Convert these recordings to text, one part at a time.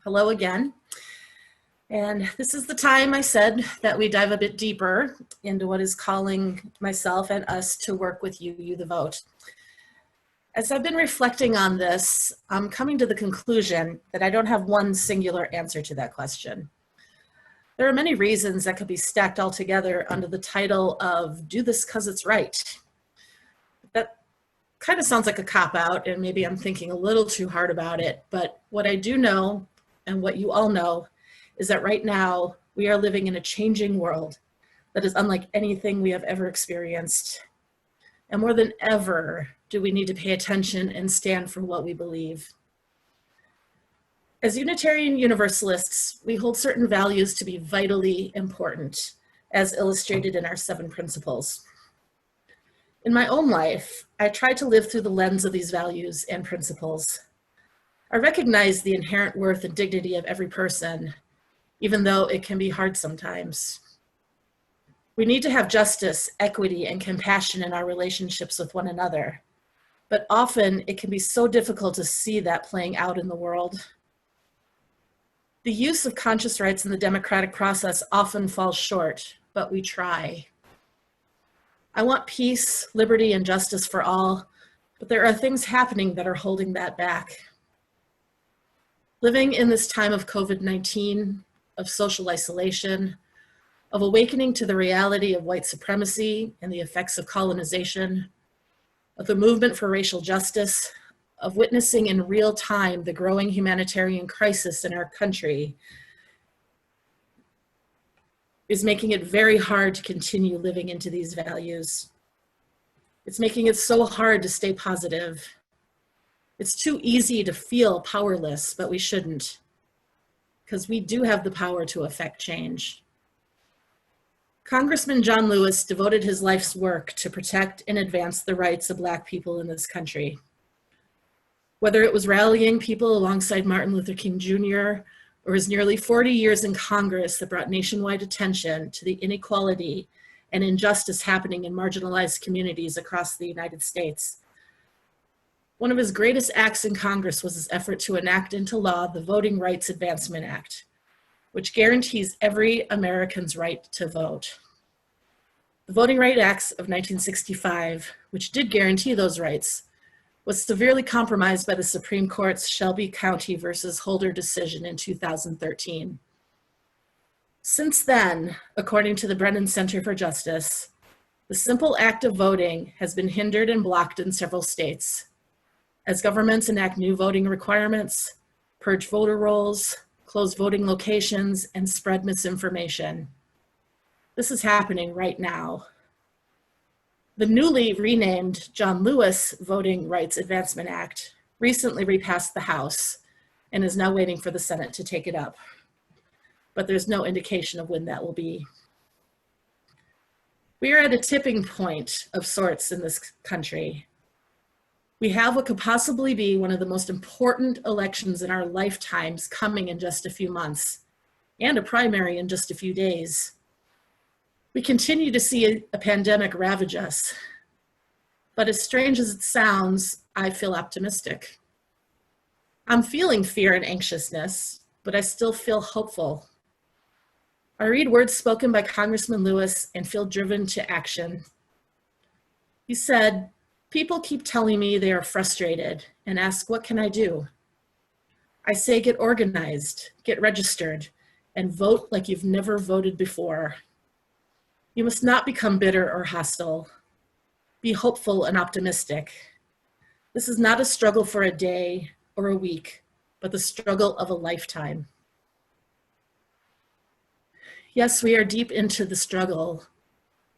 Hello again. And this is the time I said that we dive a bit deeper into what is calling myself and us to work with you, the vote. As I've been reflecting on this, I'm coming to the conclusion that I don't have one singular answer to that question. There are many reasons that could be stacked all together under the title of do this because it's right. That kind of sounds like a cop-out, and maybe I'm thinking a little too hard about it, but what I do know, and what you all know, is that right now we are living in a changing world that is unlike anything we have ever experienced. And more than ever, do we need to pay attention and stand for what we believe. As Unitarian Universalists, we hold certain values to be vitally important, as illustrated in our 7 principles. In my own life, I try to live through the lens of these values and principles. I recognize the inherent worth and dignity of every person, even though it can be hard sometimes. We need to have justice, equity, and compassion in our relationships with one another, but often it can be so difficult to see that playing out in the world. The use of conscious rights in the democratic process often falls short, but we try. I want peace, liberty, and justice for all, but there are things happening that are holding that back. Living in this time of COVID-19, of social isolation, of awakening to the reality of white supremacy and the effects of colonization, of the movement for racial justice, of witnessing in real time the growing humanitarian crisis in our country, is making it very hard to continue living into these values. It's making it so hard to stay positive. It's too easy to feel powerless, but we shouldn't, because we do have the power to affect change. Congressman John Lewis devoted his life's work to protect and advance the rights of Black people in this country. Whether it was rallying people alongside Martin Luther King Jr., or his nearly 40 years in Congress that brought nationwide attention to the inequality and injustice happening in marginalized communities across the United States. One of his greatest acts in Congress was his effort to enact into law the Voting Rights Advancement Act, which guarantees every American's right to vote. The Voting Rights Acts of 1965, which did guarantee those rights, was severely compromised by the Supreme Court's Shelby County versus Holder decision in 2013. Since then, according to the Brennan Center for Justice, the simple act of voting has been hindered and blocked in several states as governments enact new voting requirements, purge voter rolls, close voting locations, and spread misinformation. This is happening right now. The newly renamed John Lewis Voting Rights Advancement Act recently repassed the House and is now waiting for the Senate to take it up. But there's no indication of when that will be. We are at a tipping point of sorts in this country. We have what could possibly be one of the most important elections in our lifetimes coming in just a few months, and a primary in just a few days. We continue to see a pandemic ravage us, but as strange as it sounds, I feel optimistic. I'm feeling fear and anxiousness, but I still feel hopeful. I read words spoken by Congressman Lewis and feel driven to action. He said, "People keep telling me they are frustrated and ask, what can I do? I say, get organized, get registered, and vote like you've never voted before. You must not become bitter or hostile. Be hopeful and optimistic. This is not a struggle for a day or a week, but the struggle of a lifetime." Yes, we are deep into the struggle,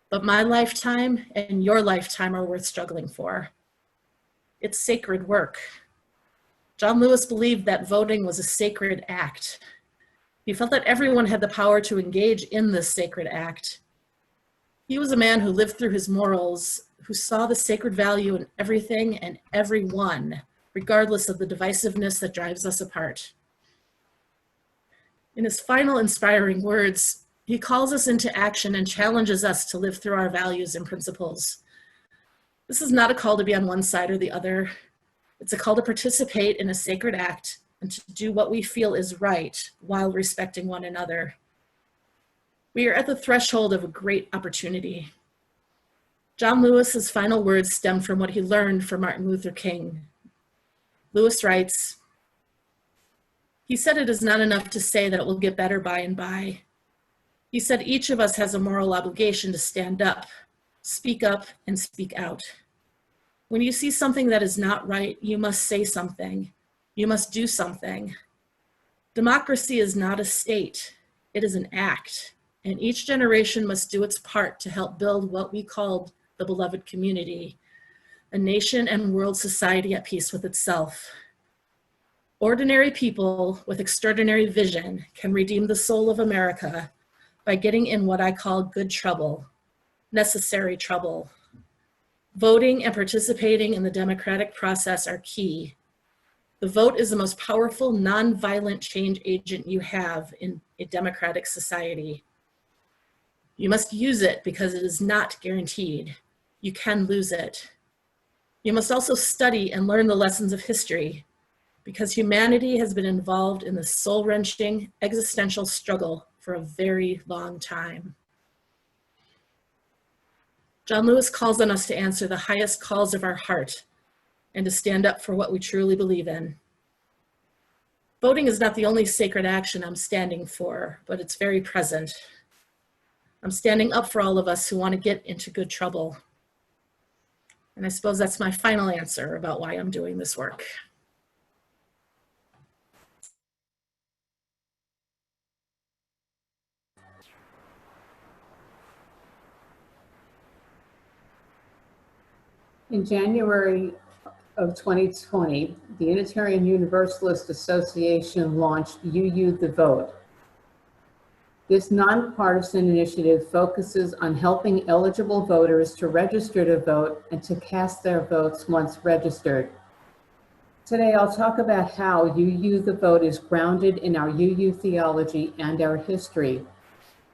but my lifetime and your lifetime are worth struggling for. It's sacred work. John Lewis believed that voting was a sacred act. He felt that everyone had the power to engage in this sacred act. He was a man who lived through his morals, who saw the sacred value in everything and everyone, regardless of the divisiveness that drives us apart. In his final inspiring words, he calls us into action and challenges us to live through our values and principles. This is not a call to be on one side or the other. It's a call to participate in a sacred act and to do what we feel is right while respecting one another. We are at the threshold of a great opportunity. John Lewis's final words stem from what he learned from Martin Luther King. Lewis writes, "He said it is not enough to say that it will get better by and by. He said each of us has a moral obligation to stand up, and speak out. When you see something that is not right, you must say something. You must do something. Democracy is not a state, it is an act, and each generation must do its part to help build what we called the beloved community, a nation and world society at peace with itself. Ordinary people with extraordinary vision can redeem the soul of America by getting in what I call good trouble, necessary trouble. Voting and participating in the democratic process are key. The vote is the most powerful non-violent change agent you have in a democratic society. You must use it because it is not guaranteed. You can lose it. You must also study and learn the lessons of history because humanity has been involved in this soul-wrenching existential struggle for a very long time. John Lewis calls on us to answer the highest calls of our heart and to stand up for what we truly believe in. Voting is not the only sacred action I'm standing for, but it's very present. I'm standing up for all of us who want to get into good trouble. And I suppose that's my final answer about why I'm doing this work. In January of 2020, the Unitarian Universalist Association launched UU the Vote. This nonpartisan initiative focuses on helping eligible voters to register to vote and to cast their votes once registered. Today, I'll talk about how UU the Vote is grounded in our UU theology and our history.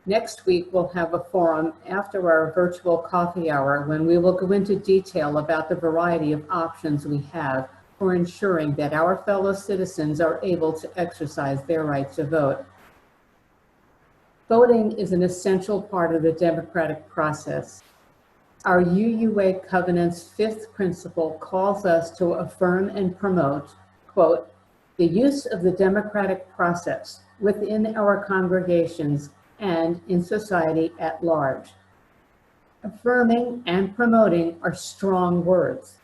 Next week, we'll have a forum after our virtual coffee hour when we will go into detail about the variety of options we have for ensuring that our fellow citizens are able to exercise their right to vote. Voting is an essential part of the democratic process. Our UUA Covenant's fifth principle calls us to affirm and promote, quote, the use of the democratic process within our congregations and in society at large. Affirming and promoting are strong words.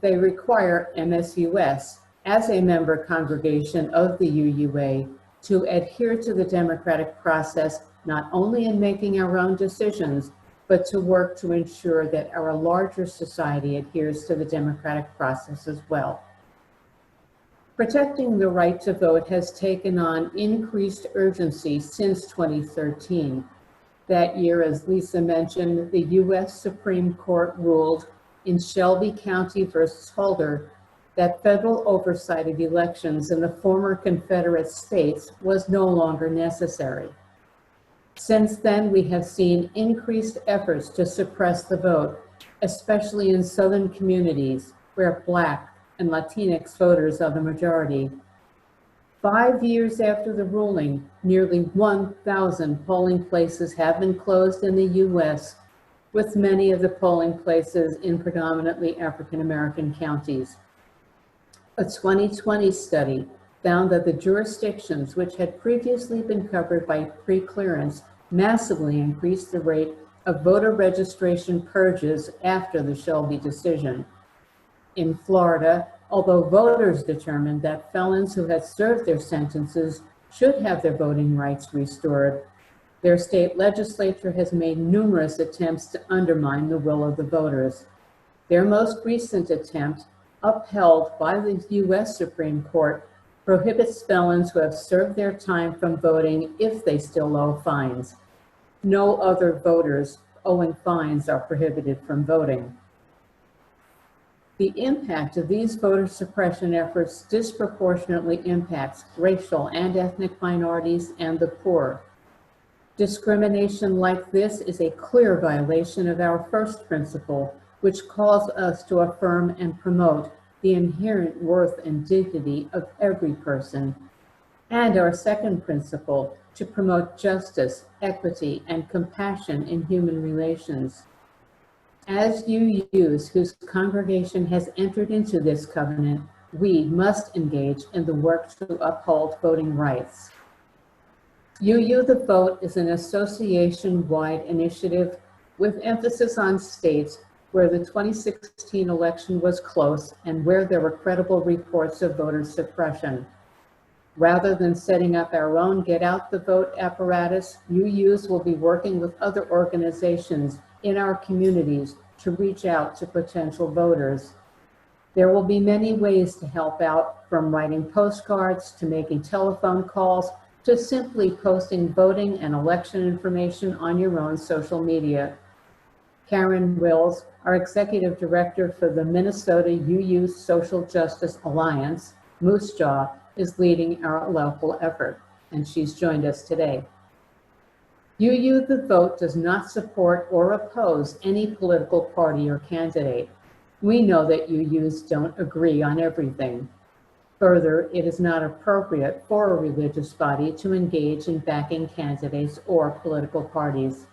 They require MSUS, as a member congregation of the UUA, to adhere to the democratic process, not only in making our own decisions, but to work to ensure that our larger society adheres to the democratic process as well. Protecting the right to vote has taken on increased urgency since 2013. That year, as Lisa mentioned, the U.S. Supreme Court ruled in Shelby County versus Holder that federal oversight of elections in the former Confederate states was no longer necessary. Since then, we have seen increased efforts to suppress the vote, especially in Southern communities where Black and Latinx voters are the majority. 5 years after the ruling, nearly 1,000 polling places have been closed in the U.S., with many of the polling places in predominantly African-American counties. A 2020 study found that the jurisdictions which had previously been covered by pre-clearance massively increased the rate of voter registration purges after the Shelby decision. In Florida, although voters determined that felons who had served their sentences should have their voting rights restored, their state legislature has made numerous attempts to undermine the will of the voters. Their most recent attempt, upheld by the U.S. Supreme Court, prohibits felons who have served their time from voting if they still owe fines. No other voters owing fines are prohibited from voting. The impact of these voter suppression efforts disproportionately impacts racial and ethnic minorities and the poor. Discrimination like this is a clear violation of our first principle, which calls us to affirm and promote the inherent worth and dignity of every person. And our second principle, to promote justice, equity, and compassion in human relations. As UUs whose congregation has entered into this covenant, we must engage in the work to uphold voting rights. UU the Vote is an association-wide initiative with emphasis on states where the 2016 election was close and where there were credible reports of voter suppression. Rather than setting up our own get out the vote apparatus, UUs will be working with other organizations in our communities to reach out to potential voters. There will be many ways to help out, from writing postcards to making telephone calls to simply posting voting and election information on your own social media. Karen Wills, our executive director for the Minnesota UU Social Justice Alliance, Moose Jaw, is leading our local effort, and she's joined us today. UU the Vote does not support or oppose any political party or candidate. We know that UUs don't agree on everything. Further, it is not appropriate for a religious body to engage in backing candidates or political parties.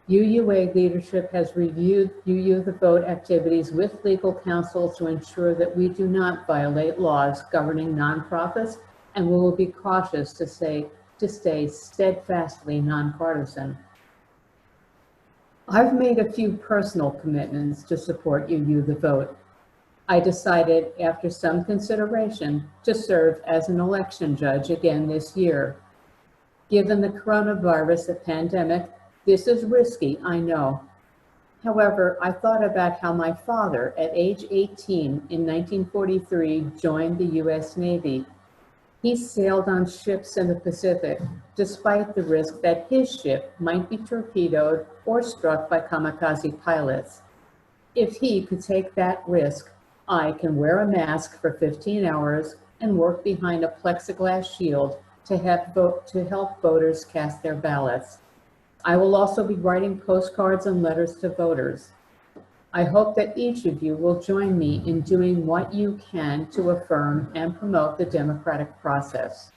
UUA leadership has reviewed UU the Vote activities with legal counsel to ensure that we do not violate laws governing nonprofits, and we will be cautious to stay steadfastly nonpartisan. I've made a few personal commitments to support UU the Vote. I decided, after some consideration, to serve as an election judge again this year. Given the coronavirus pandemic, this is risky, I know. However, I thought about how my father, at age 18 in 1943, joined the U.S. Navy. He sailed on ships in the Pacific, despite the risk that his ship might be torpedoed or struck by kamikaze pilots. If he could take that risk, I can wear a mask for 15 hours and work behind a plexiglass shield to help voters cast their ballots. I will also be writing postcards and letters to voters. I hope that each of you will join me in doing what you can to affirm and promote the democratic process.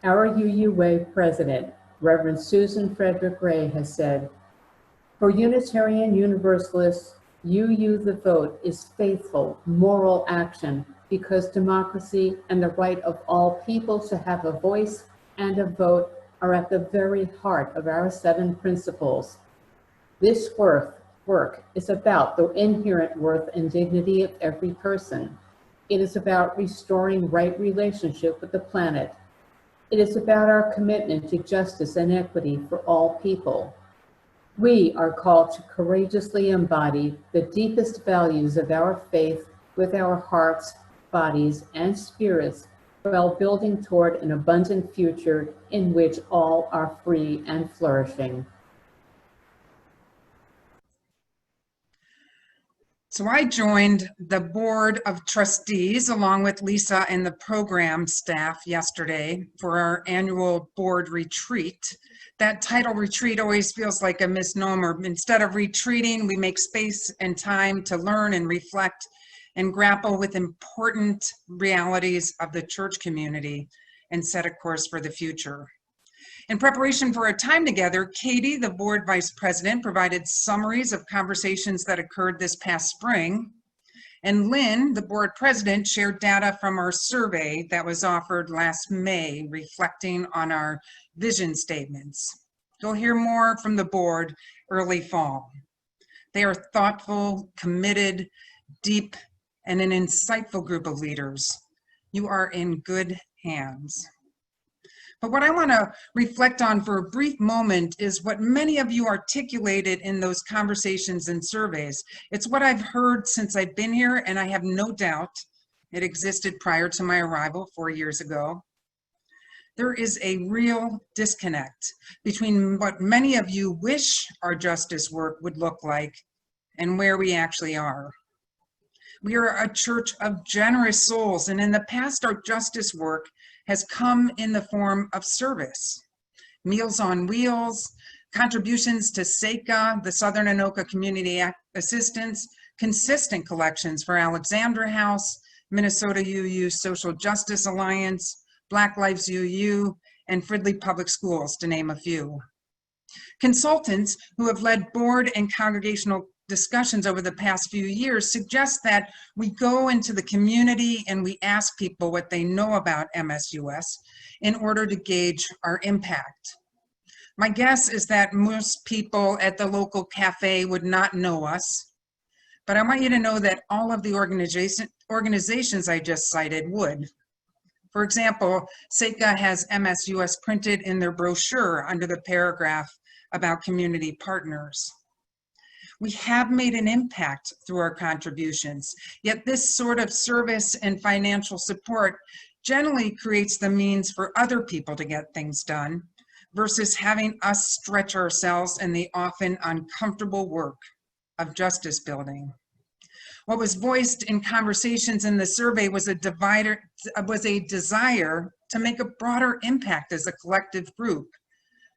Our UUA president, Reverend Susan Frederick Gray, has said, "For Unitarian Universalists, UU the Vote is faithful, moral action because democracy and the right of all people to have a voice and a vote are at the very heart of our 7 principles. This work is about the inherent worth and dignity of every person. It is about restoring right relationship with the planet. It is about our commitment to justice and equity for all people. We are called to courageously embody the deepest values of our faith with our hearts, bodies, and spirits, while building toward an abundant future in which all are free and flourishing." So I joined the Board of Trustees along with Lisa and the program staff yesterday for our annual board retreat. That title, retreat, always feels like a misnomer. Instead of retreating, we make space and time to learn and reflect and grapple with important realities of the church community and set a course for the future. In preparation for our time together, Katie, the board vice president, provided summaries of conversations that occurred this past spring. And Lynn, the board president, shared data from our survey that was offered last May, reflecting on our vision statements. You'll hear more from the board early fall. They are thoughtful, committed, deep, and an insightful group of leaders. You are in good hands. But what I want to reflect on for a brief moment is what many of you articulated in those conversations and surveys. It's what I've heard since I've been here, and I have no doubt it existed prior to my arrival 4 years ago. There is a real disconnect between what many of you wish our justice work would look like and where we actually are. We are a church of generous souls, and in the past, our justice work has come in the form of service. Meals on Wheels, contributions to SECA, the Southern Anoka Community Assistance, consistent collections for Alexandra House, Minnesota UU Social Justice Alliance, Black Lives UU, and Fridley Public Schools, to name a few. Consultants who have led board and congregational discussions over the past few years suggest that we go into the community and we ask people what they know about MSUS in order to gauge our impact. My guess is that most people at the local cafe would not know us, but I want you to know that all of the organizations I just cited would. For example, SECA has MSUS printed in their brochure under the paragraph about community partners. We have made an impact through our contributions, yet this sort of service and financial support generally creates the means for other people to get things done versus having us stretch ourselves in the often uncomfortable work of justice building. What was voiced in conversations in the survey was a desire to make a broader impact as a collective group,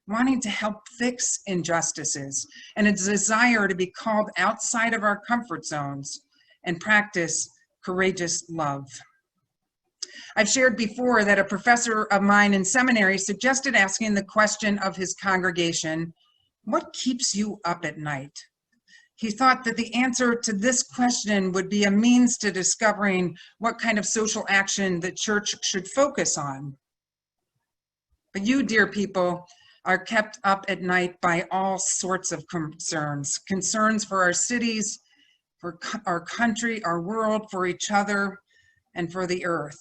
wanting to help fix injustices, and a desire to be called outside of our comfort zones and practice courageous love. I've shared before that a professor of mine in seminary suggested asking the question of his congregation, "What keeps you up at night?" He thought that the answer to this question would be a means to discovering what kind of social action the church should focus on. But you, dear people, are kept up at night by all sorts of concerns for our cities, for our country, our world, for each other, and for the earth.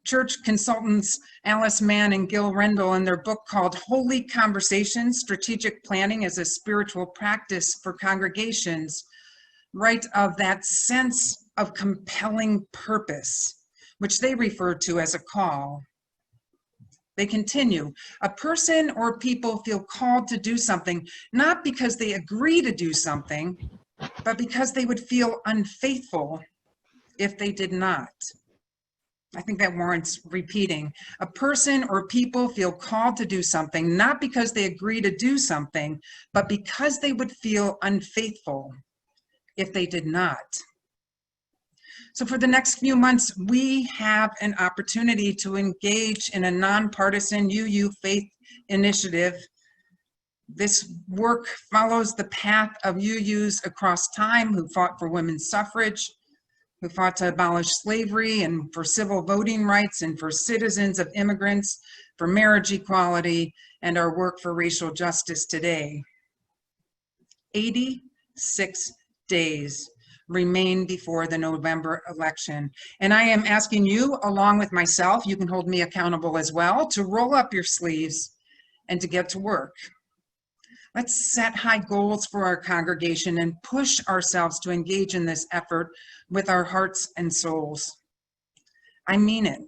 Church consultants Alice Mann and Gil Rendell, in their book called Holy Conversations, Strategic Planning as a Spiritual Practice for Congregations, write of that sense of compelling purpose, which they refer to as a call. They continue, a person or people feel called to do something, not because they agree to do something, but because they would feel unfaithful if they did not. I think that warrants repeating. A person or people feel called to do something, not because they agree to do something, but because they would feel unfaithful if they did not. So for the next few months, we have an opportunity to engage in a nonpartisan UU faith initiative. This work follows the path of UUs across time who fought for women's suffrage, who fought to abolish slavery and for civil voting rights and for citizens of immigrants, for marriage equality, and our work for racial justice today. 86 days remain before the November election. And I am asking you, along with myself, you can hold me accountable as well, to roll up your sleeves and to get to work. Let's set high goals for our congregation and push ourselves to engage in this effort with our hearts and souls. I mean it.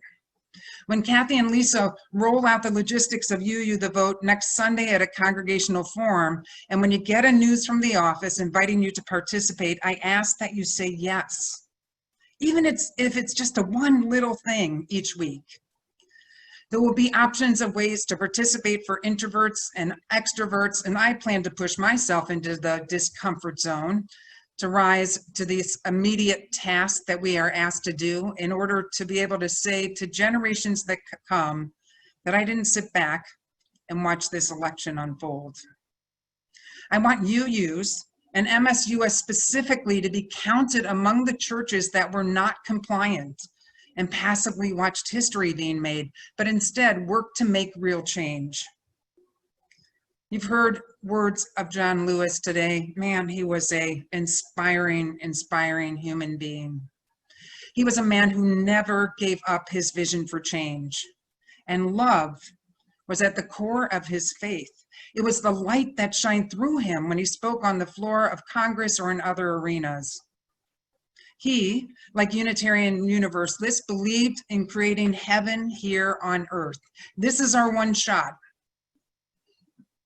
When Kathy and Lisa roll out the logistics of UU the Vote next Sunday at a congregational forum, and when you get a news from the office inviting you to participate, I ask that you say yes, even if it's just a one little thing each week. There will be options of ways to participate for introverts and extroverts, and I plan to push myself into the discomfort zone to rise to these immediate tasks that we are asked to do in order to be able to say to generations that come that I didn't sit back and watch this election unfold. I want UUs and MSUS specifically to be counted among the churches that were not compliant and passively watched history being made, but instead worked to make real change. You've heard words of John Lewis today. Man, he was an inspiring human being. He was a man who never gave up his vision for change. And love was at the core of his faith. It was the light that shined through him when he spoke on the floor of Congress or in other arenas. He, like Unitarian Universalists, believed in creating heaven here on earth. This is our one shot.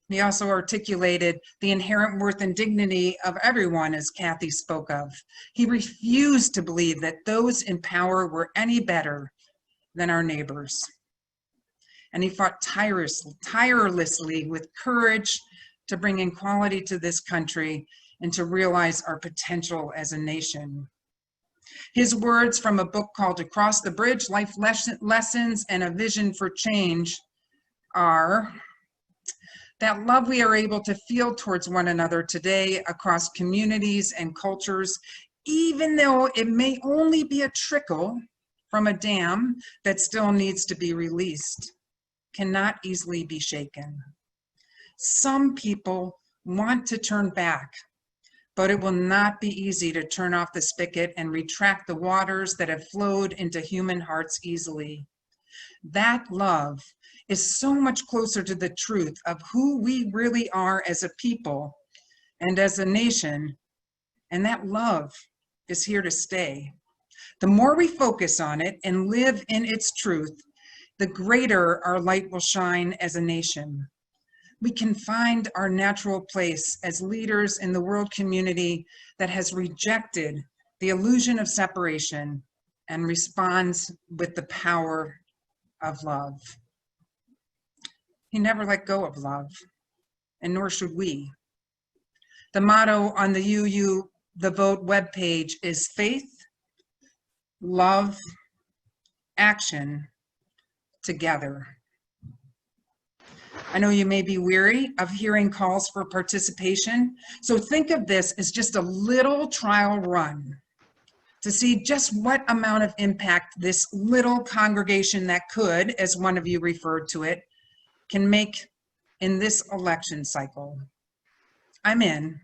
He also articulated the inherent worth and dignity of everyone, as Kathy spoke of. He refused to believe that those in power were any better than our neighbors. And he fought tirelessly with courage to bring equality to this country and to realize our potential as a nation. His words from a book called Across the Bridge, Life Lessons and a Vision for Change are that love we are able to feel towards one another today across communities and cultures, even though it may only be a trickle from a dam that still needs to be released, cannot easily be shaken. Some people want to turn back, but it will not be easy to turn off the spigot and retract the waters that have flowed into human hearts easily. That love is so much closer to the truth of who we really are as a people and as a nation, and that love is here to stay. The more we focus on it and live in its truth, the greater our light will shine as a nation. We can find our natural place as leaders in the world community that has rejected the illusion of separation and responds with the power of love. He never let go of love, and nor should we. The motto on the UU The Vote webpage is faith, love, action, together. I know you may be weary of hearing calls for participation, so think of this as just a little trial run to see just what amount of impact this little congregation that could, as one of you referred to it, can make in this election cycle. I'm in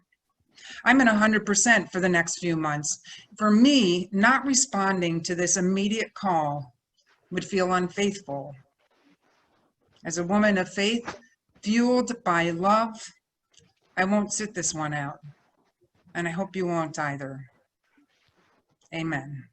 100% for the next few months. For me, not responding to this immediate call would feel unfaithful. As a woman of faith, fueled by love, I won't sit this one out, and I hope you won't either. Amen.